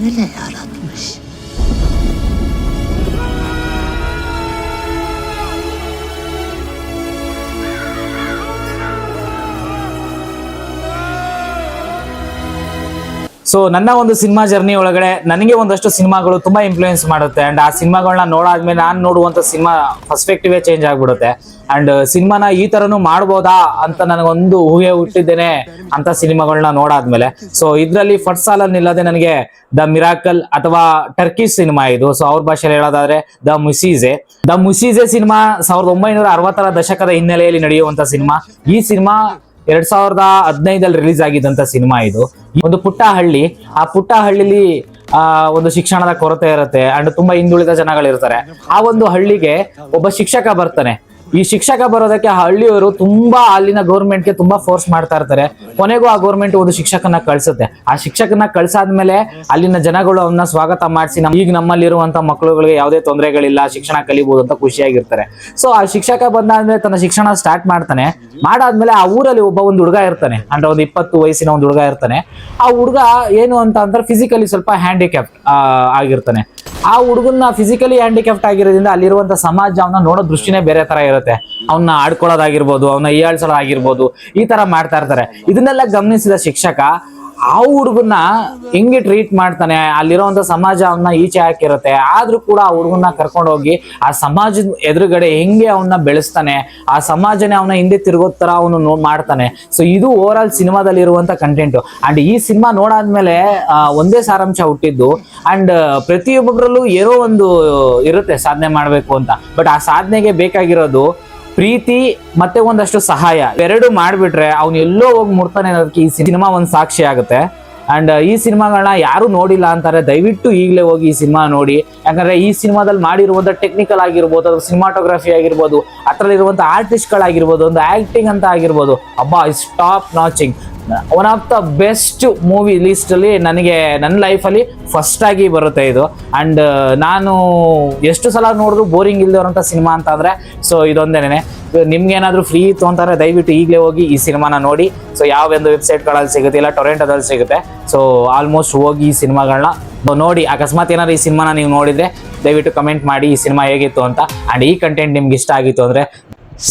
ولا يعرفوش. So ನನ್ನ ಒಂದು cinema journey ಒಳಗಡೆ ನನಗೆ ಒಂದಷ್ಟು ಸಿನಿಮಾಗಳು ತುಂಬಾ ಇನ್ಫ್ಲೂಯೆನ್ಸ್ ಮಾಡುತ್ತೆ ಅಂಡ್ ಆ ಸಿನಿಮಾಗಳನ್ನ ನೋಡಾದ್ಮೇಲೆ ನಾನು ನೋಡುವಂತ ಸಿನಿಮಾ ಪರ್ಸ್ಪೆಕ್ಟಿವ್ ಚೇಂಜ್ ಆಗ್ಬಿಡುತ್ತೆ ಅಂಡ್ ಸಿನಿಮಾನ ಈ ತರನು ಮಾಡ್ಬೋದಾ ಅಂತ ನನಗೊಂದು ಊಹೆ ಹುಟ್ಟಿದ್ದೇನೆ ಅಂತ ಸಿನಿಮಾಗಳನ್ನ ನೋಡಾದ್ಮೇಲೆ. ಸೊ ಇದ್ರಲ್ಲಿ ಫಸ್ಟ್ ಸಾಲಲ್ಲಿ ನಿಲ್ಲದೆ ನನಗೆ ದ ಮಿರಾಕಲ್ ಅಥವಾ ಟರ್ಕಿಶ್ ಸಿನಿಮಾ ಇದು. ಸೊ ಅವ್ರ ಭಾಷೆಯಲ್ಲಿ ಹೇಳೋದಾದ್ರೆ ದ ಮುಸೀಜೆ ಸಿನಿಮಾ 1960ರ ದಶಕದ ಹಿನ್ನೆಲೆಯಲ್ಲಿ ನಡೆಯುವಂತ ಸಿನಿಮಾ. ಈ ಸಿನಿಮಾ 2015 ರಿಲೀಸ್ ಆಗಿದ್ದಂತ ಸಿನಿಮಾ ಇದು. ಒಂದು ಪುಟ್ಟ ಹಳ್ಳಿ, ಆ ಪುಟ್ಟ ಹಳ್ಳಿಲಿ ಒಂದು ಶಿಕ್ಷಣದ ಕೊರತೆ ಇರುತ್ತೆ ಅಂಡ್ ತುಂಬಾ ಹಿಂದುಳಿದ ಜನಗಳಿರ್ತಾರೆ. ಆ ಒಂದು ಹಳ್ಳಿಗೆ ಒಬ್ಬ ಶಿಕ್ಷಕ ಬರ್ತಾನೆ. ಈ ಶಿಕ್ಷಕ ಬರೋದಕ್ಕೆ ಹಳ್ಳಿಯವರು ತುಂಬಾ ಅಲ್ಲಿನ ಗೌರ್ಮೆಂಟ್ಗೆ ತುಂಬಾ ಫೋರ್ಸ್ ಮಾಡ್ತಾ ಇರ್ತಾರೆ. ಕೊನೆಗೂ ಆ ಗೌರ್ಮೆಂಟ್ ಒಂದು ಶಿಕ್ಷಕನ ಕಳ್ಸುತ್ತೆ. ಆ ಶಿಕ್ಷಕನ ಕಳ್ಸಾದ್ಮೇಲೆ ಅಲ್ಲಿನ ಜನಗಳು ಅವನ್ನ ಸ್ವಾಗತ ಮಾಡಿಸಿ ಈಗ ನಮ್ಮಲ್ಲಿರುವಂತ ಮಕ್ಕಳುಗಳಿಗೆ ಯಾವುದೇ ತೊಂದರೆಗಳಿಲ್ಲ, ಶಿಕ್ಷಣ ಕಲಿಬಹುದು ಅಂತ ಖುಷಿಯಾಗಿರ್ತಾರೆ. ಸೊ ಆ ಶಿಕ್ಷಕ ಬಂದಾದ್ಮೇಲೆ ತನ್ನ ಶಿಕ್ಷಣ ಸ್ಟಾರ್ಟ್ ಮಾಡ್ತಾನೆ. ಮಾಡಾದ್ಮೇಲೆ ಆ ಊರಲ್ಲಿ ಒಂದು ಹುಡುಗ ಇರ್ತಾನೆ, ಅಂದ್ರೆ ಒಂದು 20 ವಯಸ್ಸಿನ ಒಂದು ಹುಡುಗ ಇರ್ತಾನೆ. ಆ ಹುಡುಗ ಏನು ಅಂತ ಅಂದ್ರೆ ಫಿಸಿಕಲಿ ಸ್ವಲ್ಪ ಹ್ಯಾಂಡಿಕ್ಯಾಪ್ಟ್ ಆಗಿರ್ತಾನೆ. ಆ ಹುಡುಗನ್ನ ಫಿಸಿಕಲಿ ಹ್ಯಾಂಡಿಕ್ಯಾಪ್ಟ್ ಆಗಿರೋದ್ರಿಂದ ಅಲ್ಲಿರುವಂತ ಸಮಾಜ ಅವನ್ನ ನೋಡೋ ದೃಷ್ಟಿನೇ ಬೇರೆ ತರ ಇರುತ್ತೆ. ಅವನ್ನ ಆಡ್ಕೊಳ್ಳೋದಾಗಿರ್ಬೋದು, ಅವನ್ನ ಹೀಯಾಳ್ಸೋದಾಗಿರ್ಬೋದು, ಈ ತರ ಮಾಡ್ತಾ ಇರ್ತಾರೆ. ಇದನ್ನೆಲ್ಲ ಗಮನಿಸಿದ ಶಿಕ್ಷಕ ಆ ಹುಡುಗನ್ನ ಹೆಂಗೆ ಟ್ರೀಟ್ ಮಾಡ್ತಾನೆ, ಅಲ್ಲಿರೋಂಥ ಸಮಾಜ ಅವನ್ನ ಈಚೆ ಹಾಕಿರುತ್ತೆ, ಆದ್ರೂ ಕೂಡ ಆ ಹುಡುಗನ್ನ ಕರ್ಕೊಂಡು ಹೋಗಿ ಆ ಸಮಾಜದ ಎದುರುಗಡೆ ಹೆಂಗೆ ಅವನ್ನ ಬೆಳೆಸ್ತಾನೆ, ಆ ಸಮಾಜನೇ ಅವನ ಹಿಂದೆ ತಿರುಗೋ ತರ ಅವನು ಮಾಡ್ತಾನೆ. ಸೊ ಇದು ಓವರ್ ಆಲ್ ಸಿನಿಮಾದಲ್ಲಿ ಇರುವಂತ ಕಂಟೆಂಟ್. ಅಂಡ್ ಈ ಸಿನಿಮಾ ನೋಡಾದ್ಮೇಲೆ ಒಂದೇ ಸಾರಾಂಶ ಹುಟ್ಟಿದ್ದು. ಅಂಡ್ ಪ್ರತಿಯೊಬ್ಬರಲ್ಲೂ ಏನೋ ಒಂದು ಇರುತ್ತೆ ಸಾಧನೆ ಮಾಡ್ಬೇಕು ಅಂತ. ಬಟ್ ಆ ಸಾಧನೆಗೆ ಬೇಕಾಗಿರೋದು ಪ್ರೀತಿ ಮತ್ತೆ ಒಂದಷ್ಟು ಸಹಾಯ. ಎರಡು ಮಾಡ್ಬಿಟ್ರೆ ಅವ್ನು ಎಲ್ಲೋ ಹೋಗಿ ಮುಡ್ತಾನೆ ಅನ್ನೋದಕ್ಕೆ ಈ ಸಿನಿಮಾ ಒಂದು ಸಾಕ್ಷಿ ಆಗುತ್ತೆ. ಅಂಡ್ ಈ ಸಿನಿಮಾಗಳನ್ನ ಯಾರು ನೋಡಿಲ್ಲ ಅಂತಾರೆ, ದಯವಿಟ್ಟು ಈಗಲೇ ಹೋಗಿ ಈ ಸಿನಿಮಾ ನೋಡಿ. ಯಾಕಂದ್ರೆ ಈ ಸಿನಿಮಾದಲ್ಲಿ ಮಾಡಿರುವಂತ ಟೆಕ್ನಿಕಲ್ ಆಗಿರ್ಬೋದು, ಅದು ಸಿನಿಮಾಟೋಗ್ರಫಿ ಆಗಿರ್ಬೋದು, ಅದರಲ್ಲಿರುವಂತ ಆರ್ಟಿಸ್ಟ್ಗಳಾಗಿರ್ಬೋದು, ಒಂದು ಆಕ್ಟಿಂಗ್ ಅಂತ ಆಗಿರ್ಬೋದು, ಅಬ್ಬಾ is top ನಾಚಿಂಗ್. One of the best movie list ಅಲ್ಲಿ ನನಗೆ ನನ್ನ ಲೈಫಲ್ಲಿ ಫಸ್ಟ್ ಆಗಿ ಬರುತ್ತೆ ಇದು. ಅಂಡ್ ನಾನು ಎಷ್ಟು ಸಲ ನೋಡಿದ್ರು ಬೋರಿಂಗ್ ಇಲ್ದಿರೋಂಥ ಸಿನಿಮಾ ಅಂತ ಅಂದ್ರೆ ಸೊ ಇದೊಂದೇನೆ. ನಿಮ್ಗೆ ಏನಾದ್ರು ಫ್ರೀ ಇತ್ತು ಅಂತಾರೆ ದಯವಿಟ್ಟು ಈಗಲೇ ಹೋಗಿ ಈ ಸಿನಿಮಾನ ನೋಡಿ. ಸೊ ಯಾವೊಂದು ವೆಬ್ಸೈಟ್ಗಳಲ್ಲಿ ಸಿಗುತ್ತೆ, ಇಲ್ಲ ಟೊರೆಂಟೋದಲ್ಲಿ ಸಿಗುತ್ತೆ. ಸೊ ಆಲ್ಮೋಸ್ಟ್ ಹೋಗಿ ಈ ಸಿನಿಮಾಗಳನ್ನ ನೋಡಿ. ಅಕಸ್ಮಾತ್ ಏನಾದ್ರು ಈ ಸಿನಿಮಾನ ನೀವು ನೋಡಿದ್ರೆ ದಯವಿಟ್ಟು ಕಮೆಂಟ್ ಮಾಡಿ ಈ ಸಿನಿಮಾ ಹೇಗಿತ್ತು ಅಂತ. ಅಂಡ್ ಈ ಕಂಟೆಂಟ್ ನಿಮ್ಗೆ ಇಷ್ಟ ಆಗಿತ್ತು ಅಂದ್ರೆ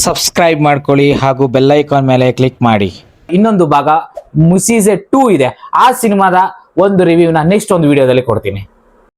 ಸಬ್ಸ್ಕ್ರೈಬ್ ಮಾಡ್ಕೊಳ್ಳಿ ಹಾಗೂ ಬೆಲ್ ಐಕಾನ್ ಮೇಲೆ ಕ್ಲಿಕ್ ಮಾಡಿ. ಇನ್ನೊಂದು ಭಾಗ ಮುಸೀಜೆ 2 ಇದೆ. ಆ ಸಿನಿಮಾದ ಒಂದು ರಿವ್ಯೂನ ನೆಕ್ಸ್ಟ್ ಒಂದು ವಿಡಿಯೋದಲ್ಲಿ ಕೊಡ್ತೀನಿ.